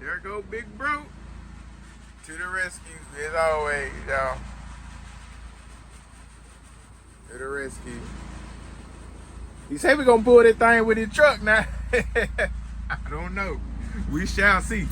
There go Big Bro to the rescue, as always, y'all. To the rescue. He said we're gonna pull that thing with his truck now. I don't know. We shall see.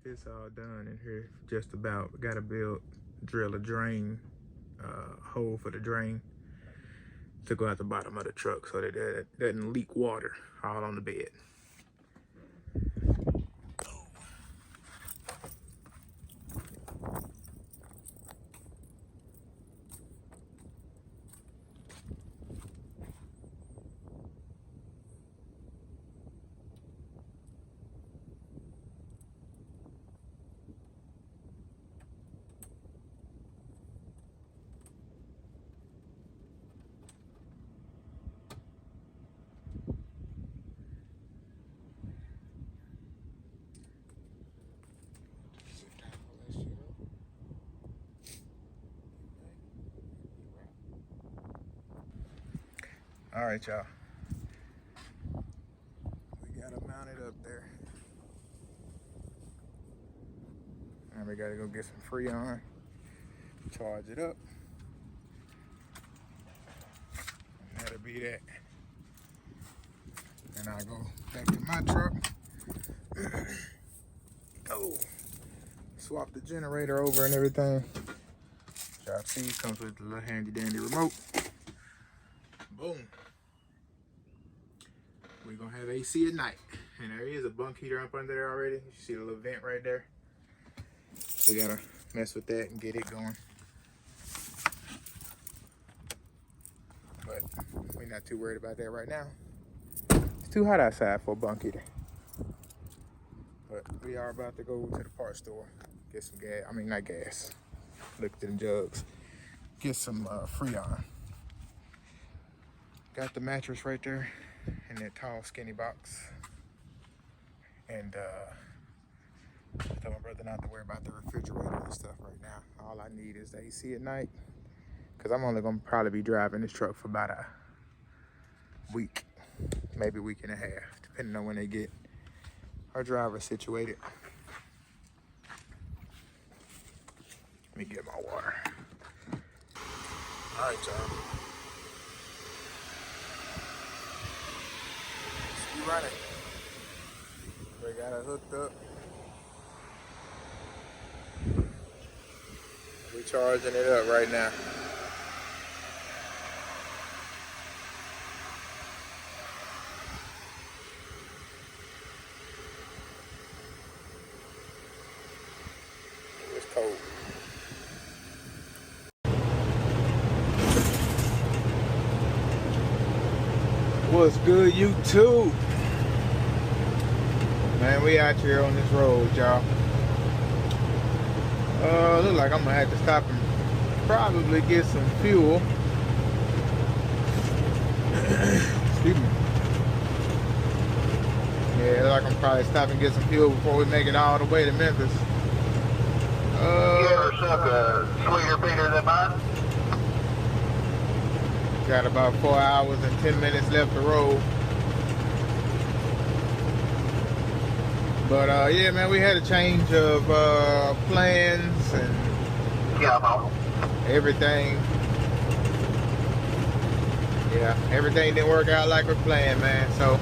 This all done in here, just about. Got to drill a drain, hole for the drain to go out the bottom of the truck so that it doesn't leak water all on the bed. All right, y'all. We gotta mount it up there. And we gotta go get some Freon, charge it up. And that'll be that. And I'll go back to my truck. Go. Swap the generator over and everything. Y'all see, comes with the little handy dandy remote. Boom. We're gonna have AC at night. And there is a bunk heater up under there already. You see the little vent right there. We gotta mess with that and get it going. But we're not too worried about that right now. It's too hot outside for a bunk heater. But we are about to go to the parts store. Get some gas. I mean, not gas. Look at them jugs. Get some Freon. Got the mattress right there in that tall, skinny box. And I told my brother not to worry about the refrigerator and stuff right now. All I need is the AC at night. Because I'm only going to probably be driving this truck for about a week, maybe a week and a half, depending on when they get our driver situated. Let me get my water. All right, y'all. You running. We got it hooked up. We charging it up right now. It's cold. What's good, YouTube? Man, we out here on this road, y'all. Look like I'm gonna have to stop and probably get some fuel. Excuse me. Yeah, look like I'm probably stop and get some fuel before we make it all the way to Memphis. You ever suck a sweeter bigger than mine? Got about 4 hours and 10 minutes left to roll. But yeah, man, we had a change of plans and everything. Yeah, everything didn't work out like we planned, man. So,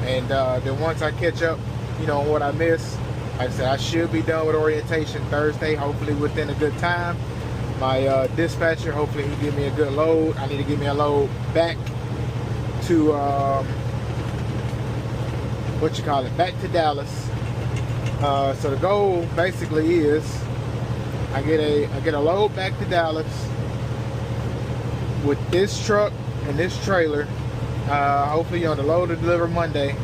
and then once I catch up, you know, what I missed, like I said, I should be done with orientation Thursday, hopefully within a good time. My dispatcher, hopefully he give me a good load. I need to give me a load back to back to Dallas. So the goal basically is I get a load back to Dallas with this truck and this trailer. Hopefully, the load will deliver Monday.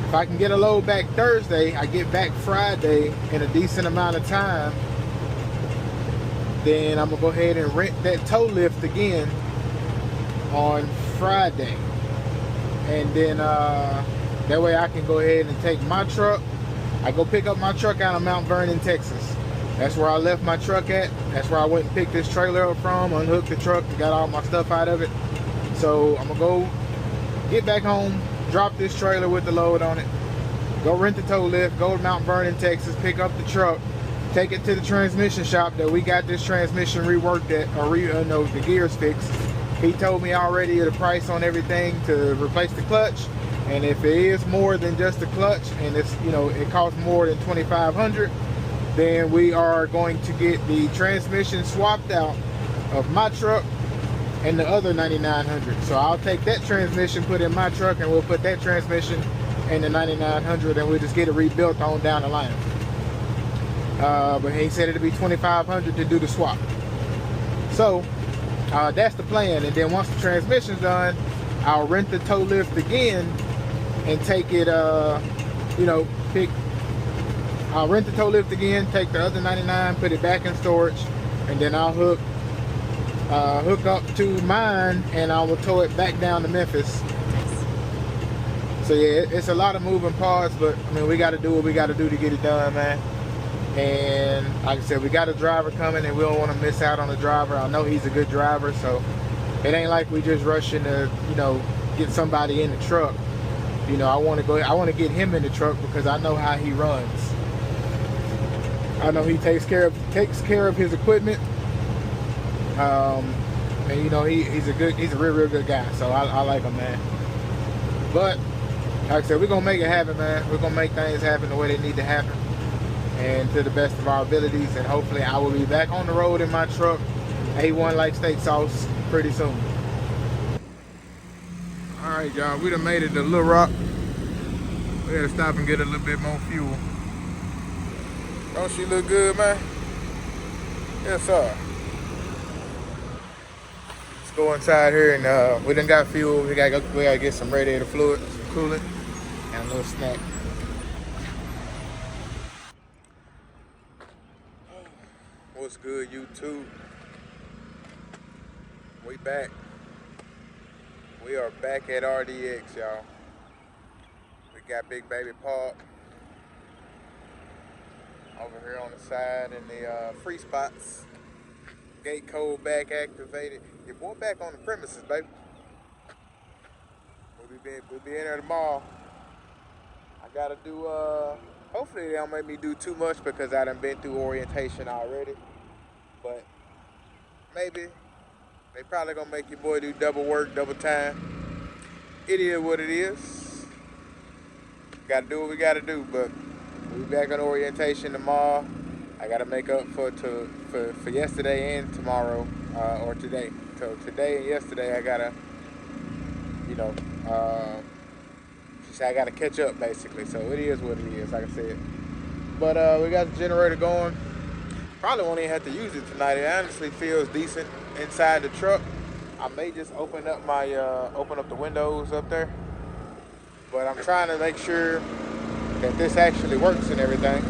If I can get a load back Thursday, I get back Friday in a decent amount of time, then I'm gonna go ahead and rent that tow lift again on Friday. And then that way I can go ahead and take my truck. I go pick up my truck out of Mount Vernon, Texas. That's where I left my truck at. That's where I went and picked this trailer up from, unhooked the truck, got all my stuff out of it. So I'm gonna go get back home, drop this trailer with the load on it, go rent the tow lift, go to Mount Vernon, Texas, pick up the truck, take it to the transmission shop that we got this transmission reworked at, or the gears fixed. He told me already the price on everything to replace the clutch, and if it is more than just the clutch and it's it costs more than $2,500, then we are going to get the transmission swapped out of my truck and the other 9900. So I'll take that transmission, put in my truck, and we'll put that transmission in the 9900, and we'll just get it rebuilt on down the line. But he said it'd be $2,500 to do the swap. So that's the plan. And then once the transmission's done, I'll rent the tow lift again and take it. I'll rent the tow lift again, take the other 99, put it back in storage, and then I'll hook up to mine, and I will tow it back down to Memphis. So yeah, it's a lot of moving parts, but I mean, we got to do what we got to do to get it done, man. And like I said, we got a driver coming, and we don't want to miss out on the driver. I know he's a good driver, so it ain't like we just rushing to get somebody in the truck. I want to get him in the truck because I know how he runs. I know he takes care of his equipment. And he's a real good guy, so I like him, man. But like I said, we're gonna make it happen, man. We're gonna make things happen the way they need to happen, and to the best of our abilities. And hopefully I will be back on the road in my truck, A1 like steak sauce, pretty soon. All right, y'all, we done made it to Little Rock. We gotta stop and get a little bit more fuel. Don't she look good, man? Yes, sir. Let's go inside here, and we done got fuel. We gotta get some radiator fluid, some coolant, and a little snack. What's good, YouTube? We back. We are back at RDX, y'all. We got Big Baby Park over here on the side in the free spots. Gate code back activated. Your boy back on the premises, baby. We'll be in there tomorrow. I gotta do, hopefully they don't make me do too much because I done been through orientation already. But maybe. They probably gonna make your boy do double work, double time. It is what it is. Gotta do what we gotta do, but we'll be back on orientation tomorrow. I gotta make up for yesterday and tomorrow, or today. So today and yesterday I gotta, I gotta catch up basically. So it is what it is, like I said. But we got the generator going. Probably won't even have to use it tonight. It honestly feels decent inside the truck. I may just open up the windows up there. But I'm trying to make sure that this actually works and everything.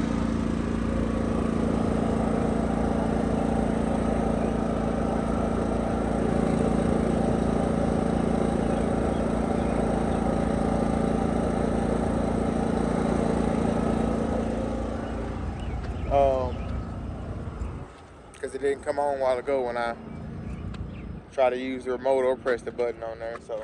Because it didn't come on a while ago when I tried to use the remote or press the button on there. So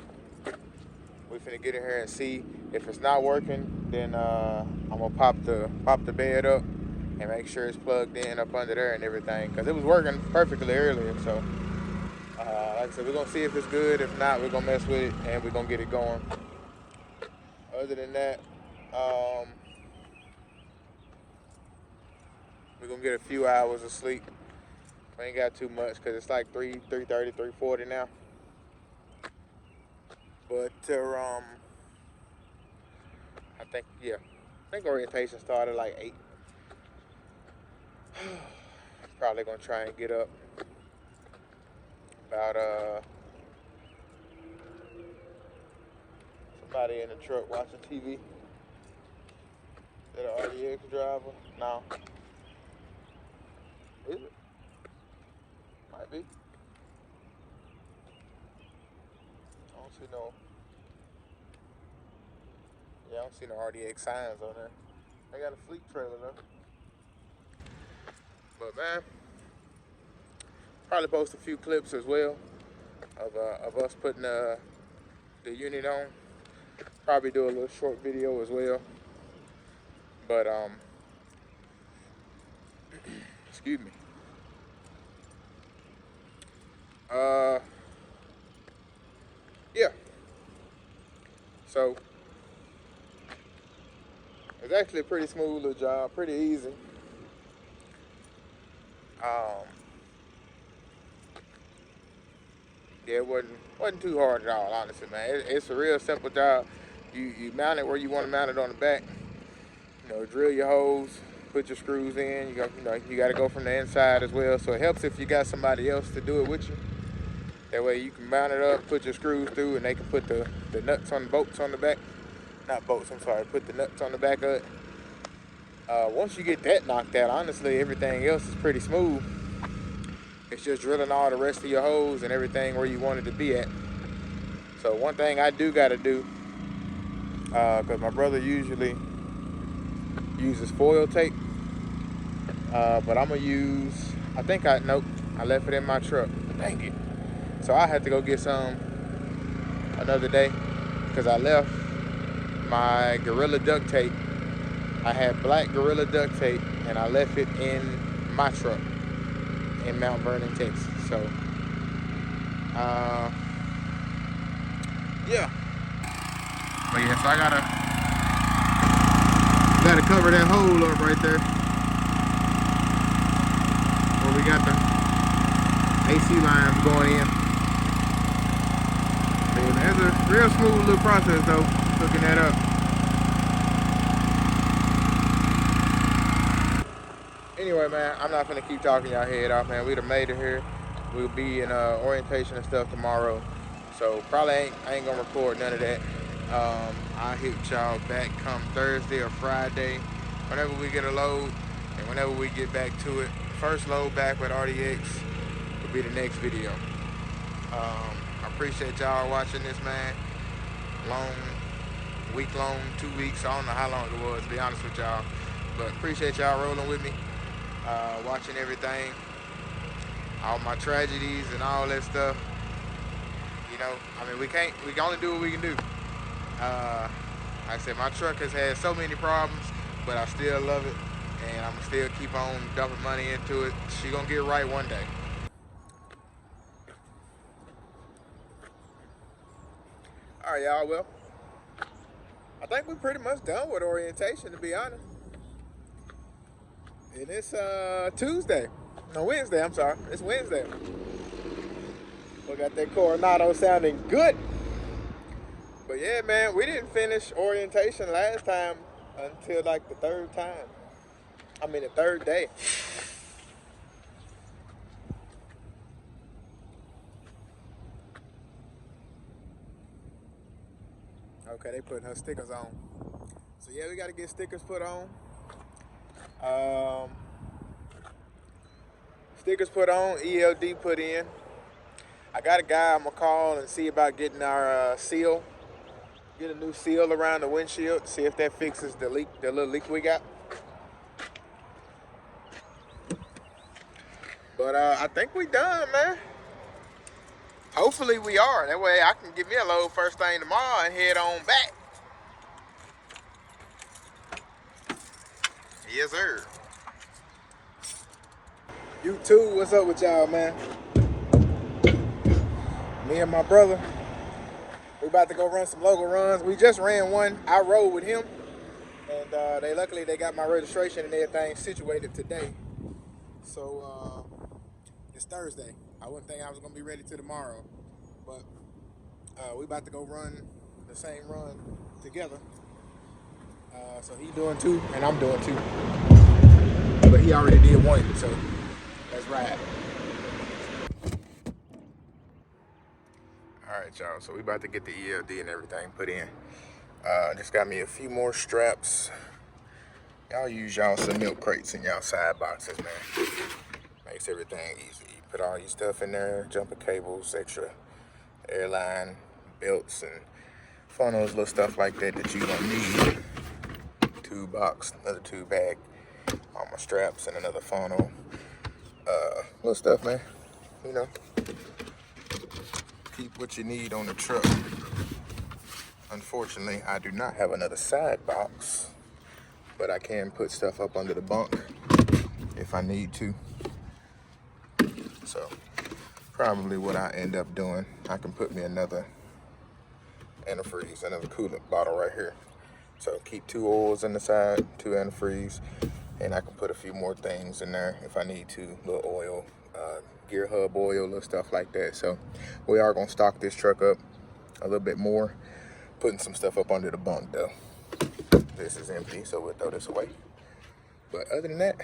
we're finna get in here and see. If it's not working, then I'm gonna pop the bed up and make sure it's plugged in up under there and everything, because it was working perfectly earlier. So like I said, we're gonna see if it's good. If not, we're gonna mess with it and we're gonna get it going. Other than that, we're gonna get a few hours of sleep. We ain't got too much because it's like 3:30, 3:40 now. But I think orientation started like 8. Probably gonna try and get up about somebody in the truck watching TV. Is that an RDX driver? No. Is it? Might be. I don't see no. Yeah, I don't see no RDX signs on there. They got a fleet trailer though. But man, probably post a few clips as well of us putting the unit on. Probably do a little short video as well. But excuse me. Yeah. So it's actually a pretty smooth little job, pretty easy. Yeah, it wasn't too hard at all, honestly, man. It's a real simple job. You mount it where you want to mount it on the back. You know, drill your holes, put your screws in. You got to go from the inside as well. So it helps if you got somebody else to do it with you. That way you can mount it up, put your screws through, and they can put the nuts on the bolts on the back. Not bolts, I'm sorry. Put the nuts on the back of it. Once you get that knocked out, honestly, everything else is pretty smooth. It's just drilling all the rest of your holes and everything where you want it to be at. So one thing I do got to do, because my brother usually uses foil tape, but I'm going to use, nope, I left it in my truck. Dang it. So I had to go get some another day because I left my Gorilla duct tape. I had black Gorilla duct tape and I left it in my truck in Mount Vernon, Texas. So, yeah. But yeah, so I gotta cover that hole up right there where we got the AC lines going in. And that's a real smooth little process though, hooking that up. Anyway, man, I'm not gonna keep talking y'all head off, man. We done made it here. We'll be in orientation and stuff tomorrow. So probably I ain't gonna record none of that. I'll hit y'all back come Thursday or Friday, whenever we get a load and whenever we get back to it. First load back with RDX will be the next video. I appreciate y'all watching this, man. Week long, 2 weeks. I don't know how long it was, to be honest with y'all. But appreciate y'all rolling with me, watching everything, all my tragedies and all that stuff. You know, I mean, we can only do what we can do. Like I said, my truck has had so many problems, but I still love it, and I'm gonna still keep on dumping money into it. She gonna get right one day. All right, y'all. Well, I think we're pretty much done with orientation, to be honest. And it's Tuesday. No, Wednesday, I'm sorry. It's Wednesday. We got that Coronado sounding good. But yeah, man, we didn't finish orientation last time until like the third day. Okay, they putting her stickers on. So yeah, we got to get stickers put on. Stickers put on, ELD put in. I got a guy I'm gonna call and see about getting our seal. Get a new seal around the windshield, see if that fixes the leak, the little leak we got. But I think we done, man. Hopefully we are. That way I can get me a load first thing tomorrow and head on back. Yes, sir. You too. What's up with y'all, man? Me and my brother, we about to go run some local runs. We just ran one. I rode with him, and luckily they got my registration and everything situated today. So it's Thursday. I wouldn't think I was gonna be ready till tomorrow, but We about to go run the same run together. So he doing 2 and I'm doing 2. But he already did 1, so let's ride. All right, y'all. So we about to get the ELD and everything put in. Just got me a few more straps. Y'all use y'all some milk crates in y'all side boxes, man. Makes everything easy. You put all your stuff in there, jumper cables, extra airline belts and funnels, little stuff like that that you don't need. Tube box, another tube bag, all my straps and another funnel. Little stuff, man. You know, keep what you need on the truck. Unfortunately, I do not have another side box, but I can put stuff up under the bunk if I need to. So probably what I end up doing, I can put me another antifreeze, another coolant bottle right here. So keep 2 oils in the side, 2 antifreeze, and I can put a few more things in there if I need to, little oil, gear hub oil, little stuff like that. So we are gonna stock this truck up a little bit more, putting some stuff up under the bunk though. This is empty, so we'll throw this away. But other than that,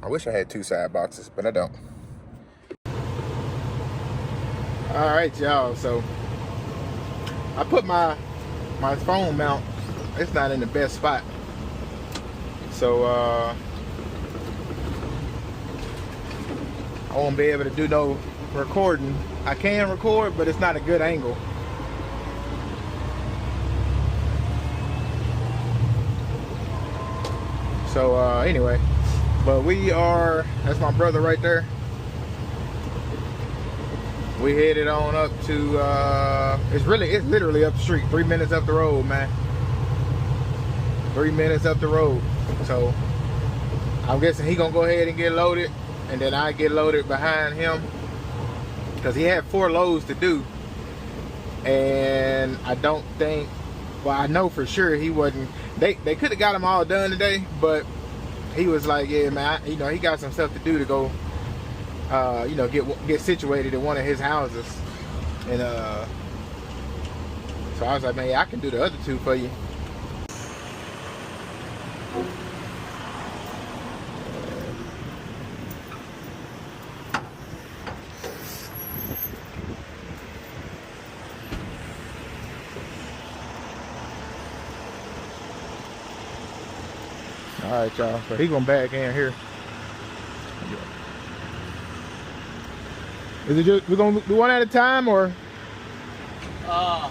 I wish I had 2 side boxes, but I don't. All right, y'all, so I put my phone mount, it's not in the best spot. So I won't be able to do no recording. I can record, but it's not a good angle. So anyway, but we are, that's my brother right there. We headed on up to, it's literally up the street, 3 minutes up the road, man. 3 minutes up the road. So I'm guessing he gonna go ahead and get loaded, and then I get loaded behind him, because he had 4 loads to do. And I don't think, well, I know for sure he wasn't, they could have got them all done today, but he was like, yeah, man, you know, he got some stuff to do to go, you know, get situated in one of his houses. And so I was like, man, yeah, I can do the other 2 for you. All right, y'all. So he gonna back in here. Is it just, we're gonna do one at a time, or? Yeah,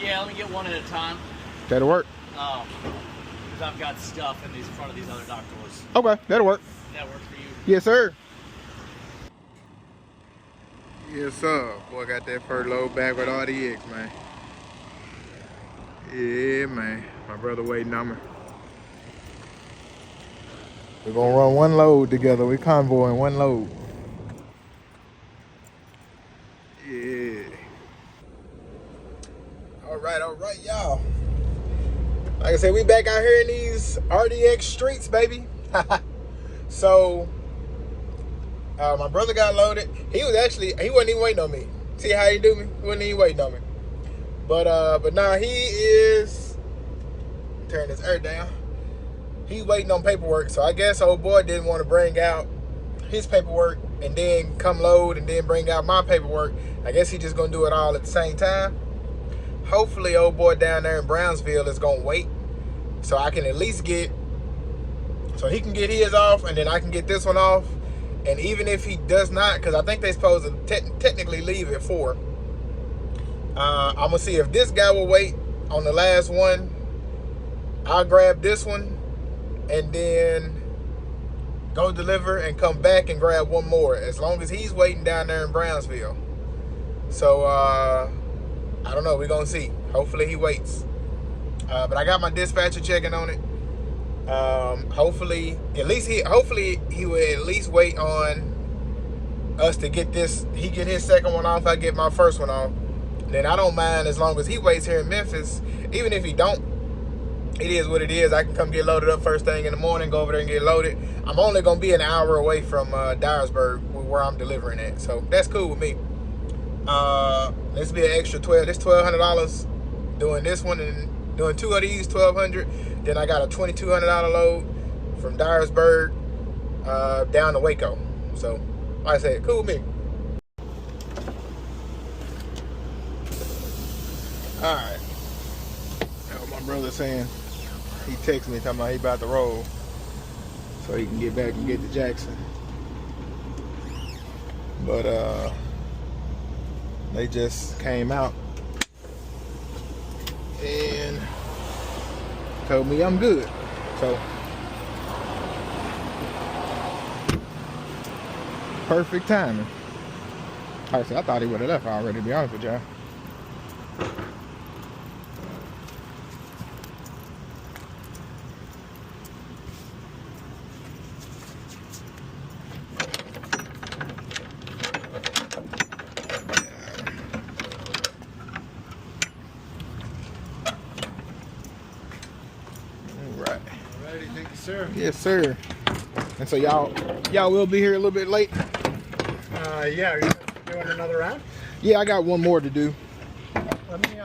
let me get one at a time. That'll work. Because I've got stuff in front of these other dock doors. Okay, that'll work. That works for you? Yes, sir. Yes, sir. Boy, got that first load back with RDX, man. Yeah, man. My brother waiting on me. We're gonna run 1 load together. We convoying 1 load. Yeah. All right, y'all. Like I said, we back out here in these RDX streets, baby. So, my brother got loaded. He wasn't even waiting on me. See how he do me? He wasn't even waiting on me. But now he is, turn this air down. He's waiting on paperwork. So I guess old boy didn't want to bring out his paperwork and then come load and then bring out my paperwork. I guess he just gonna do it all at the same time. Hopefully old boy down there in Brownsville is gonna wait, so I can at least get, so he can get his off and then I can get this one off. And even if he does not, because I think they're supposed to technically leave at 4, I'm gonna see if this guy will wait on the last one. I'll grab this one and then go deliver and come back and grab 1 more, as long as he's waiting down there in Brownsville. So I don't know, we're gonna see. Hopefully he waits. But I got my dispatcher checking on it. Hopefully he will at least wait on us to get this. He get his second one off, I get my first one off. Then I don't mind as long as he waits here in Memphis. Even if he don't, it is what it is. I can come get loaded up first thing in the morning, go over there and get loaded. I'm only gonna be an hour away from Dyersburg, where I'm delivering at. So that's cool with me. This be an extra 12. This $1,200 doing this one and doing 2 of these, 1,200. Then I got a $2,200 load from Dyersburg down to Waco. So like I said, cool with me. All right. That's what my brother saying. He texted me talking about he about to roll, so he can get back and get to Jackson. But they just came out and told me I'm good. So perfect timing. Like I said, I thought he would have left already, to be honest with y'all. Sir. Yes, sir. And so y'all will be here a little bit late. Yeah, are you doing another round? Yeah, I got one more to do. Let me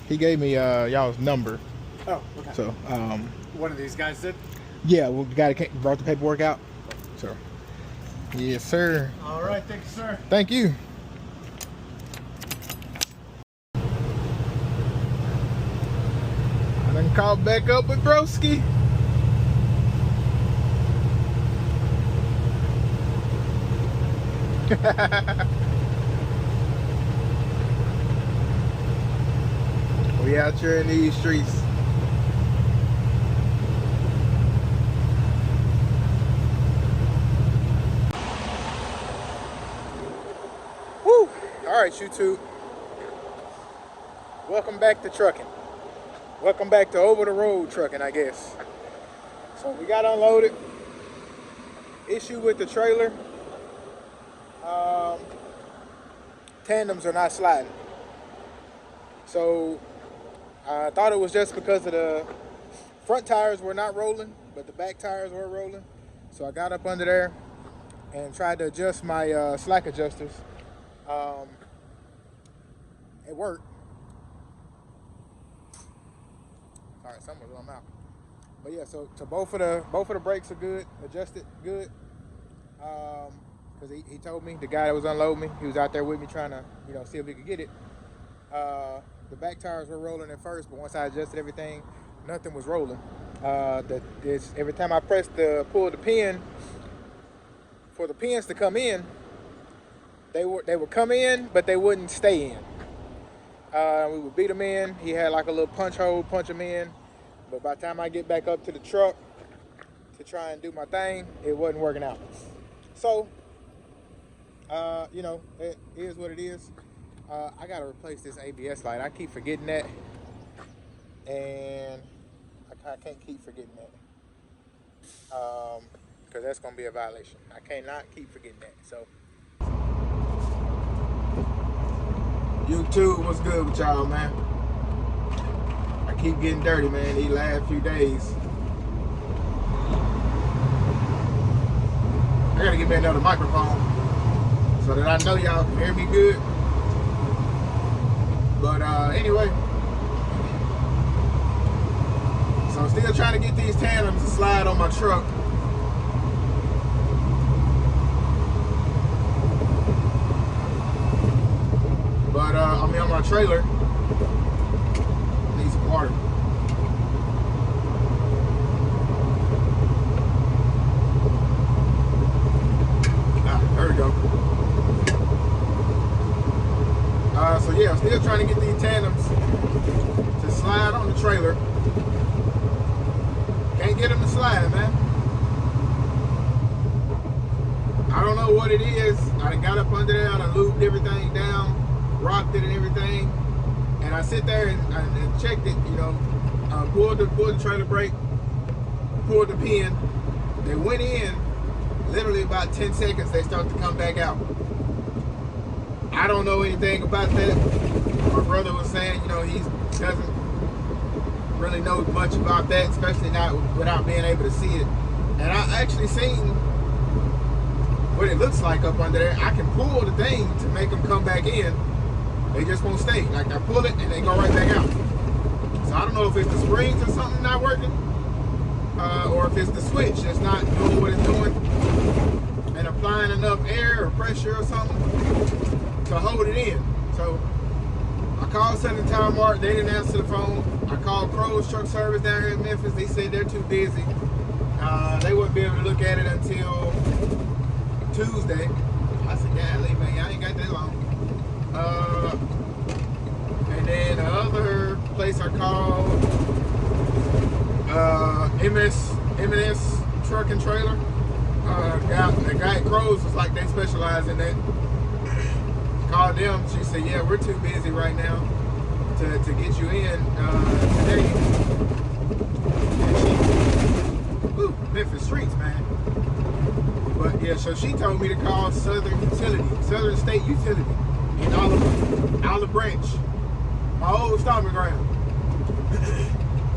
He gave me y'all's number. Oh, okay. So One of these guys did? yeah, well, the guy that brought the paperwork out. So yes, sir. All right, thank you, sir. Thank you. I done caught back up with Broski. We out here in these streets. Woo! All right, YouTube. Welcome back to trucking. Welcome back to over the road trucking, I guess. So we got unloaded. Issue with the trailer. Tandems are not sliding. So I thought it was just because of the front tires were not rolling, but the back tires were rolling. So I got up under there and tried to adjust my slack adjusters. It worked. Sorry, someone's on my mouth. But yeah, so both of the brakes are good, adjusted good. Because he told me, the guy that was unloading me, he was out there with me trying to, see if we could get it. The back tires were rolling at first, but once I adjusted everything, nothing was rolling. Every time I pressed pull the pin for the pins to come in, they would come in, but they wouldn't stay in. We would beat them in. He had like a little punch hole, punch them in. But by the time I get back up to the truck to try and do my thing, it wasn't working out. So, it is what it is. I gotta replace this ABS light. I keep forgetting that, and I can't keep forgetting that, because that's gonna be a violation. I cannot keep forgetting that. So, YouTube, what's good with y'all, man? I keep getting dirty, man, these last few days. I gotta get me another microphone so that I know y'all can hear me good. But anyway, so I'm still trying to get these tandems to slide on my truck. But I mean, on my trailer, need some water. There we go. So yeah, I'm still trying to get these tandems to slide on the trailer. Can't get them to slide, man. I don't know what it is. I got up under there, I lubed everything down, rocked it and everything, and I sit there and checked it. Pulled the trailer brake, pulled the pin. They went in. Literally about 10 seconds, they start to come back out. I don't know anything about that. My brother was saying, he doesn't really know much about that, especially not without being able to see it. And I actually seen what it looks like up under there. I can pull the thing to make them come back in. They just won't stay. Like I pull it and they go right back out. So I don't know if it's the springs or something not working, or if it's the switch that's not doing what it's doing and applying enough air or pressure or something to hold it in. So I called Southern Tire Mart, they didn't answer the phone. I called Crow's Truck Service down here in Memphis. They said they're too busy. They wouldn't be able to look at it until Tuesday. I said, yeah, leave me. I ain't got that long. And then the other place I called, M&S Truck and Trailer. The guy at Crow's was like, they specialize in that. Called them. She said, yeah, we're too busy right now to get you in today. And she, Memphis streets, man. But yeah, so she told me to call Southern State Utility in Olive Branch, my old stomping ground.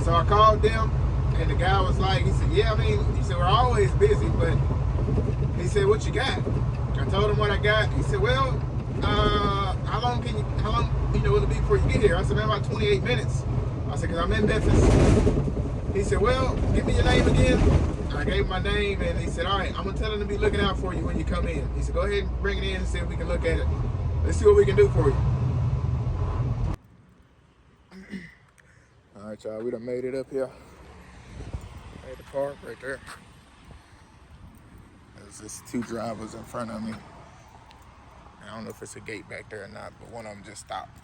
So I called them, and the guy was like, he said, yeah, I mean, he said, we're always busy, but he said, what you got? I told him what I got. He said, well, how long will it be before you get here? I said, man, about 28 minutes. I said, because I'm in Memphis. He said, well, give me your name again. I gave him my name, and he said, all right, I'm going to tell him to be looking out for you when you come in. He said, go ahead and bring it in and see if we can look at it. Let's see what we can do for you. All right, y'all, we done made it up here. Made the park right there. There's just two drivers in front of me. I don't know if it's a gate back there or not, but one of them just stopped.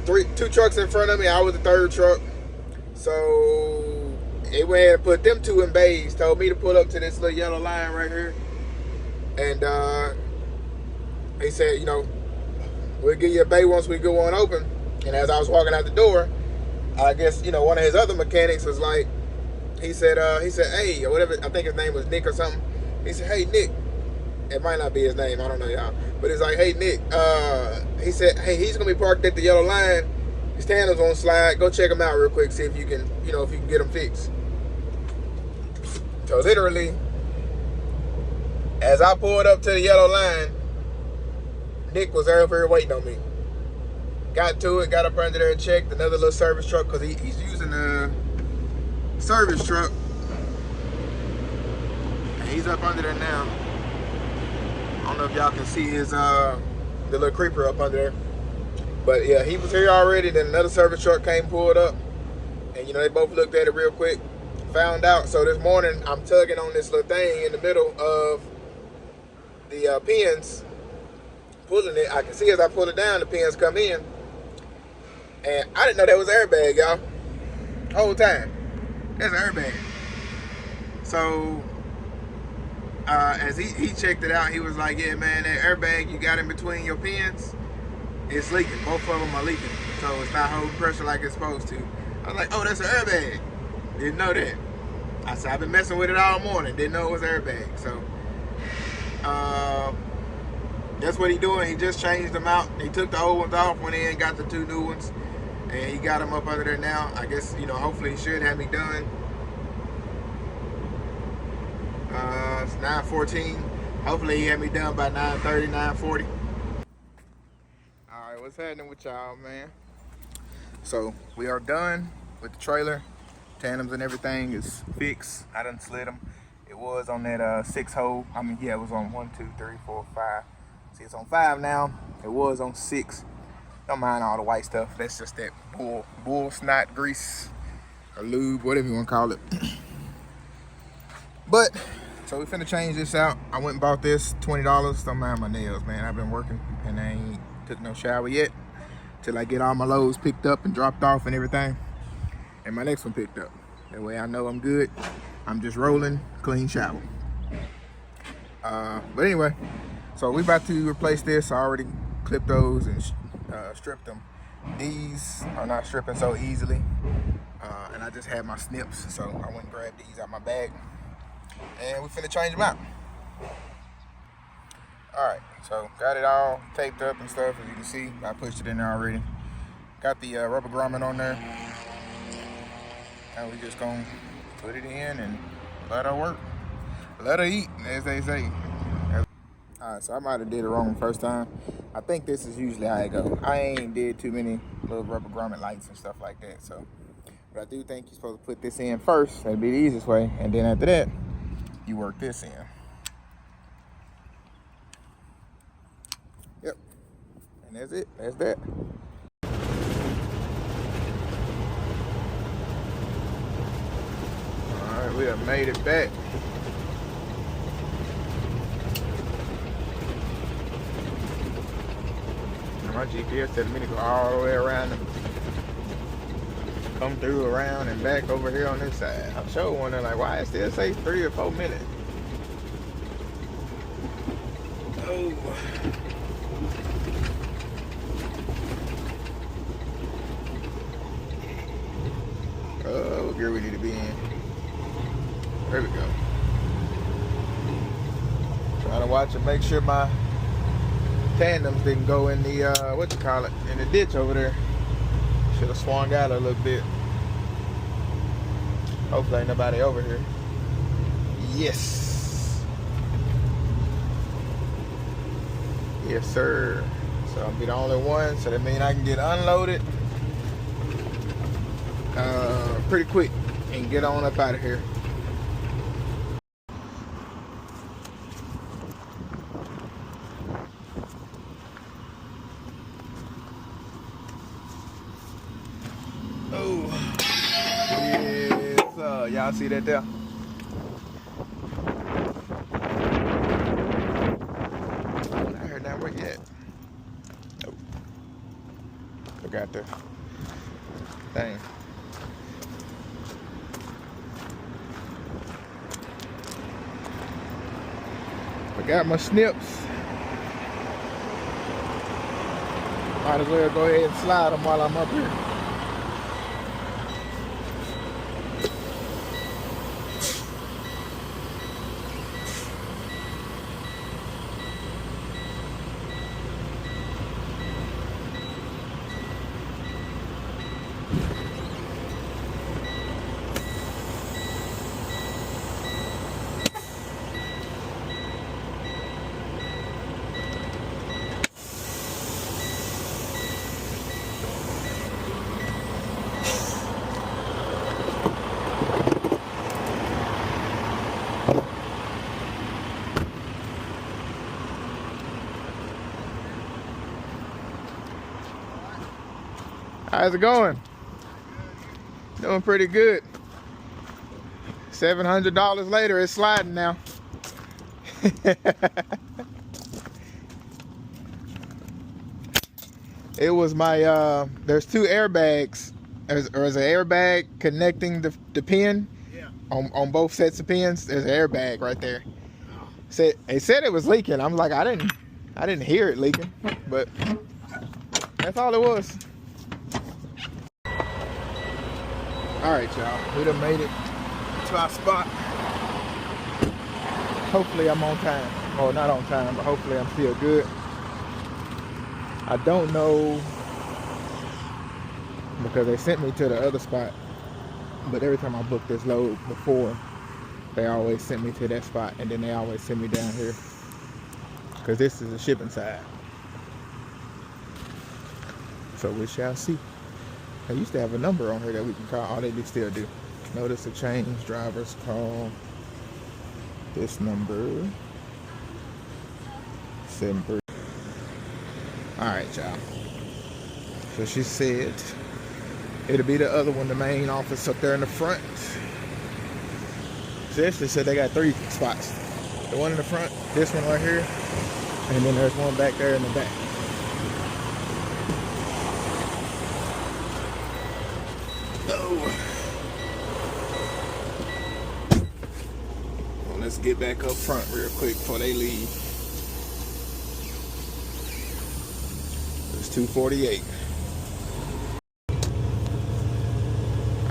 Two trucks in front of me. I was the third truck. So they went ahead and put them two in bays. Told me to pull up to this little yellow line right here. And they said, you know, we'll give you a bay once we go on open. And as I was walking out the door, I guess, you know, one of his other mechanics was like, he said, hey, or whatever, I think his name was Nick or something. He said, hey, Nick. It might not be his name, I don't know, y'all. But it's like, hey, Nick, he said, hey, he's gonna be parked at the yellow line. His tandem's on slide. Go check him out real quick, see if you can, you know, if you can get him fixed. So literally, as I pulled up to the yellow line, Nick was there over here waiting on me. Got to it, got up under there and checked another little service truck, because he's using a service truck. And he's up under there now. I don't know if y'all can see his the little creeper up under there. But yeah, he was here already. Then another service truck came, pulled up. And you know, they both looked at it real quick. Found out. So this morning, I'm tugging on this little thing in the middle of the pins. Pulling it. I can see as I pull it down, the pins come in. And I didn't know that was an airbag, y'all. Whole time. That's an airbag. So as he checked it out, he was like, yeah, man, that airbag you got in between your pins, it's leaking. Both of them are leaking. So it's not holding pressure like it's supposed to. I was like, oh, that's an airbag. Didn't know that. I said, I've been messing with it all morning. Didn't know it was an airbag. So that's what he doing. He just changed them out. He took the old ones off, went in, got the two new ones. And he got them up under there now. I guess, you know, hopefully he should have me done. It's 9:14. Hopefully he had me done by 9:30, 9:40. All right, what's happening with y'all, man? So we are done with the trailer. Tandems and everything is fixed. I done slid them. It was on that 6 hole. I mean, yeah, it was on 1, 2, 3, 4, 5. See, it's on 5 now. It was on 6. Don't mind all the white stuff. That's just that bull snot grease or lube, whatever you want to call it. But so we finna change this out. I went and bought this, $20. Don't mind my nails, man. I've been working and I ain't took no shower yet till I get all my loads picked up and dropped off and everything. And my next one picked up. That way I know I'm good. I'm just rolling, clean shower. But anyway, so we about to replace this. I already clipped those and stripped them. These are not stripping so easily. And I just had my snips, so I went and grabbed these out my bag. And we finna change them out. Alright, so got it all taped up and stuff, as you can see. I pushed it in there already. Got the rubber grommet on there. Now we just gonna put it in and let her work. Let her eat, as they say. Alright, so I might have did it wrong the first time. I think this is usually how it go. I ain't did too many little rubber grommet lights and stuff like that, so. But I do think you're supposed to put this in first. That'd be the easiest way. And then after that, you work this in. Yep. And that's it. That's that. Alright, we have made it back. My GPS telling me to go all the way around and come through, around, and back over here on this side. I'm sure wondering like why it still say 3 or 4 minutes. Oh. What gear we need to be in? There we go. Trying to watch and make sure my tandems didn't go in the in the ditch over there. Should have swung out a little bit. Hopefully ain't nobody over here. Yes. Yes, sir. So I'll be the only one, so that means I can get unloaded pretty quick and get on up out of here. Y'all see that there? I heard that one yet. Nope. Forgot the thing. Forgot my snips. Might as well go ahead and slide them while I'm up here. How's it going? Doing pretty good. $700 later, it's sliding now. It was my, there's 2 airbags. There's an airbag connecting the pin. Yeah. On both sets of pins. There's an airbag right there. It said it was leaking. I'm like, I didn't hear it leaking, but that's all it was. All right, y'all, we done made it to our spot. Hopefully I'm on time. Well, not on time, but hopefully I'm still good. I don't know, because they sent me to the other spot, but every time I book this load before, they always send me to that spot, and then they always send me down here, because this is the shipping side. So we shall see. They used to have a number on here that we can call. Oh, they still do. Notice to change driver's call. This number. 73. Alright, y'all. So she said it'll be the other one, the main office up there in the front. She actually said they got 3 spots. The one in the front, this one right here, and then there's one back there in the back. Well, let's get back up front real quick before they leave. It's 2:48.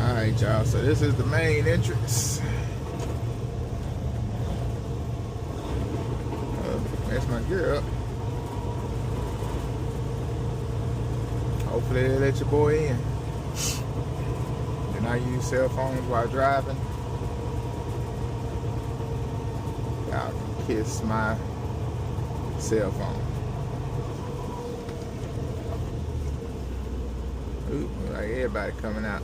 Alright, y'all, so this is the main entrance. That's my gear up. Hopefully they let your boy in. And I use cell phones while driving. Y'all can kiss my cell phone. Ooh, like everybody coming out.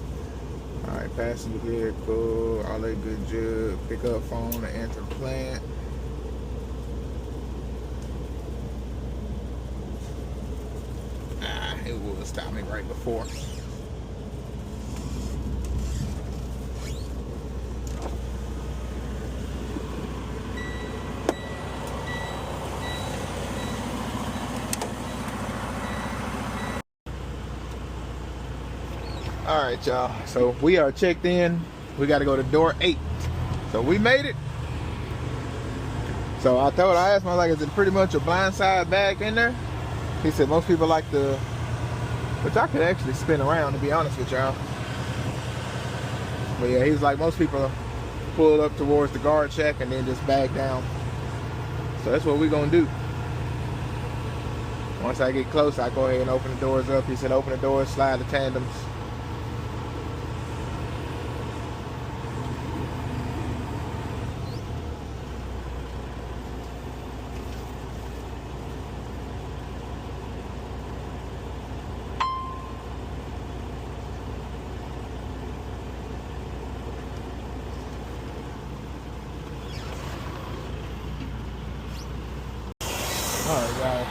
All right, passenger vehicle, all that good jug, pick up phone to enter plant. It will stop me right before. All right, y'all. So we are checked in. We got to go to door 8. So we made it. So I asked him, I was like, is it pretty much a blindside bag in there? He said most people like the, which I could actually spin around, to be honest with y'all. But yeah, he's like, most people pull up towards the guard shack and then just bag down. So that's what we're gonna do. Once I get close, I go ahead and open the doors up. He said open the doors, slide the tandems. Alright guys,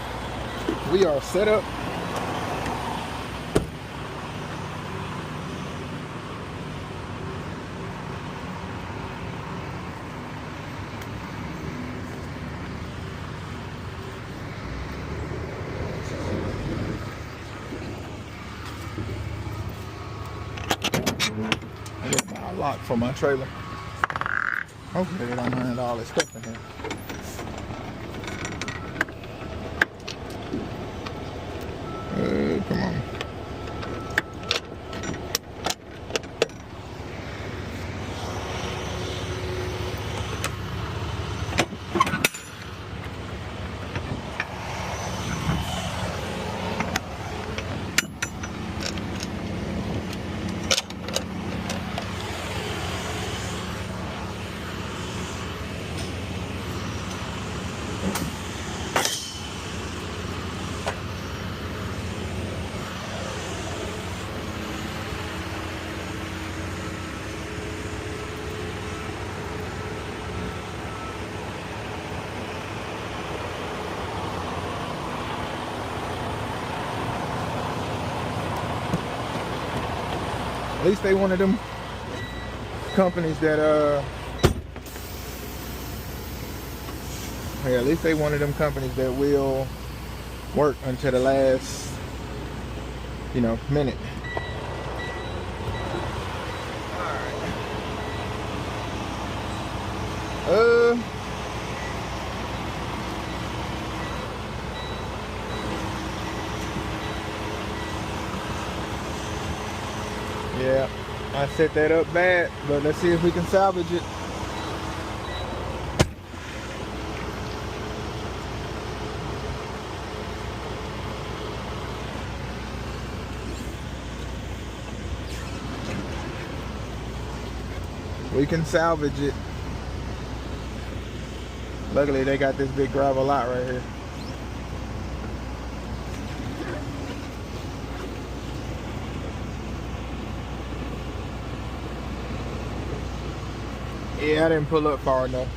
we are set up. I get my lock for my trailer. Hopefully they don't mind all this stuff in here. Come on. At least they one of them companies that yeah, at least they one of them companies that will work until the last, you know, minute. Alright. Yeah, I set that up bad, but let's see if we can salvage it. We can salvage it. Luckily, they got this big gravel lot right here. Yeah, I didn't pull up far enough.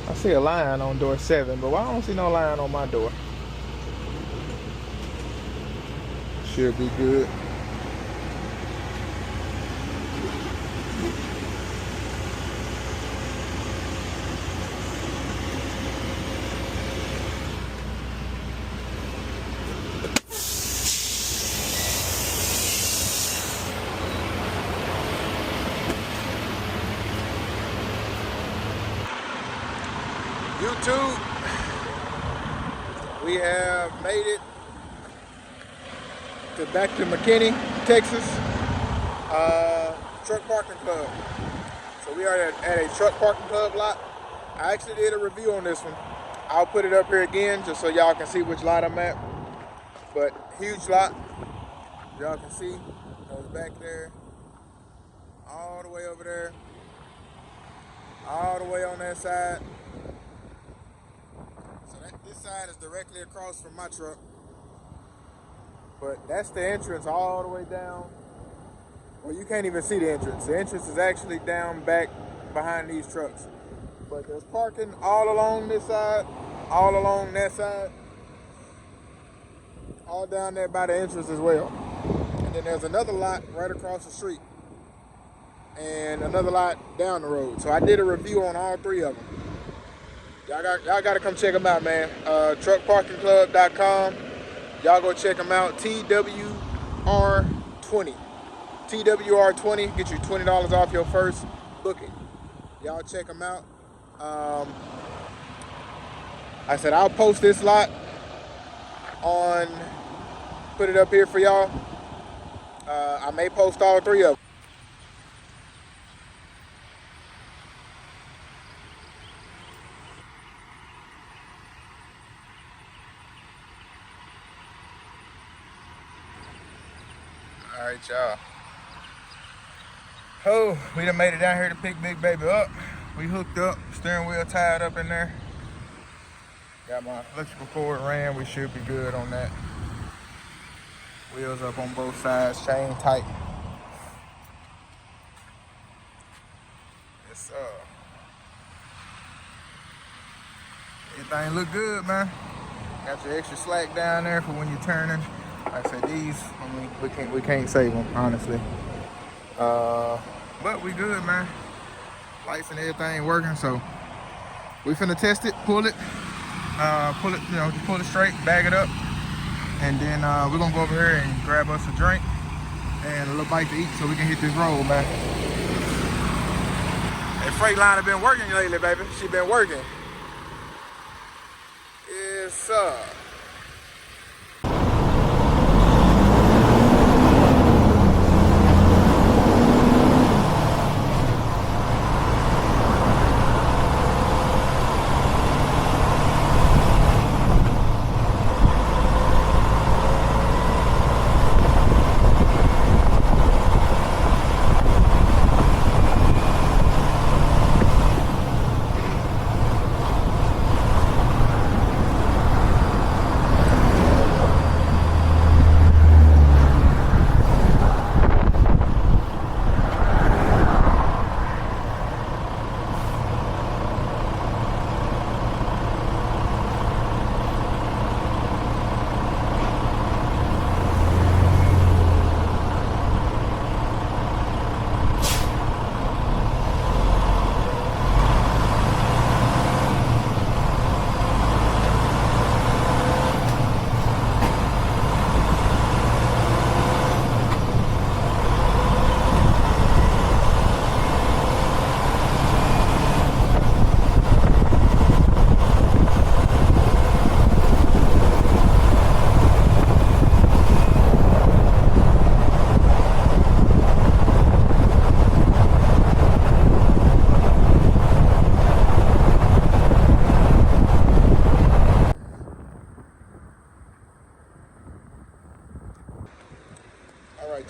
I see a line on door 7, but why I don't see no line on my door? Should be good. YouTube, we have made it back to McKinney, Texas, truck parking club. So we are at a truck parking club lot. I actually did a review on this one. I'll put it up here again just so y'all can see which lot I'm at. But huge lot, y'all can see, goes back there, all the way over there. all the way on that side. So this side is directly across from my truck. But that's the entrance all the way down. Well, you can't even see the entrance. The entrance is actually down back behind these trucks. But there's parking all along this side, all along that side, all down there by the entrance as well. And then there's another lot right across the street and another lot down the road. So I did a review on all three of them. Y'all got to come check them out, man. Truckparkingclub.com. Y'all go check them out. TWR20. TWR20 get you $20 off your first booking. Y'all check them out. I said I'll post this lot on, put it up here for y'all. I may post all three of them. All right, y'all. Oh, we done made it down here to pick Big Baby up. We hooked up, steering wheel tied up in there. Got my electrical cord ran. We should be good on that. Wheels up on both sides, chain tight. It's everything look good, man. Got your extra slack down there for when you're turning. Like I said, these, I mean, we can't save them, honestly. But we good, man. Lights and everything working, so we finna test it, pull it, pull it straight, bag it up, and then we're gonna go over here and grab us a drink and a little bite to eat so we can hit this road, man. That Freightliner been working lately, baby. She been working. Yes, sir.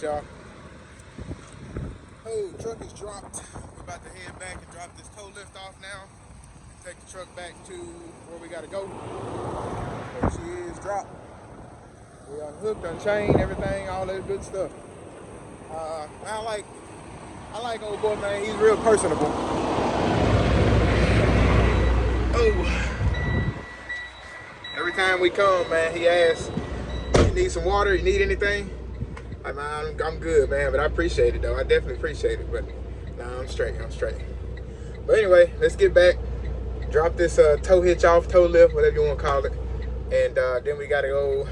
Y'all. Oh, truck is dropped. We're about to head back and drop this tow lift off now. Take the truck back to where we gotta go. There she is, dropped. We unhooked, unchained, everything, all that good stuff. I like old boy, man. He's real personable. Oh. Every time we come, man, he asks, "You need some water? You need anything?" I'm good, man, but I appreciate it, though. I definitely appreciate it, but nah, I'm straight. But anyway, let's get back, drop this tow hitch off, tow lift, whatever you want to call it, and then we got to go.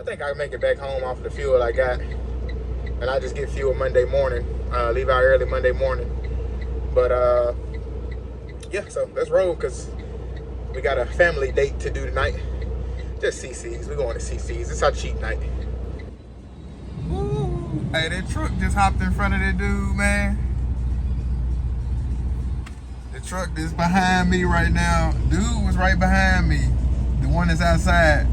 I think I can make it back home off the fuel I got, and I just get fuel Monday morning, leave out early Monday morning. But yeah, so let's roll, because we got a family date to do tonight. Just CC's. We're going to CC's. It's our cheap night. Woo. Hey, that truck just hopped in front of that dude, man. The truck that's behind me right now, dude was right behind me, the one that's outside.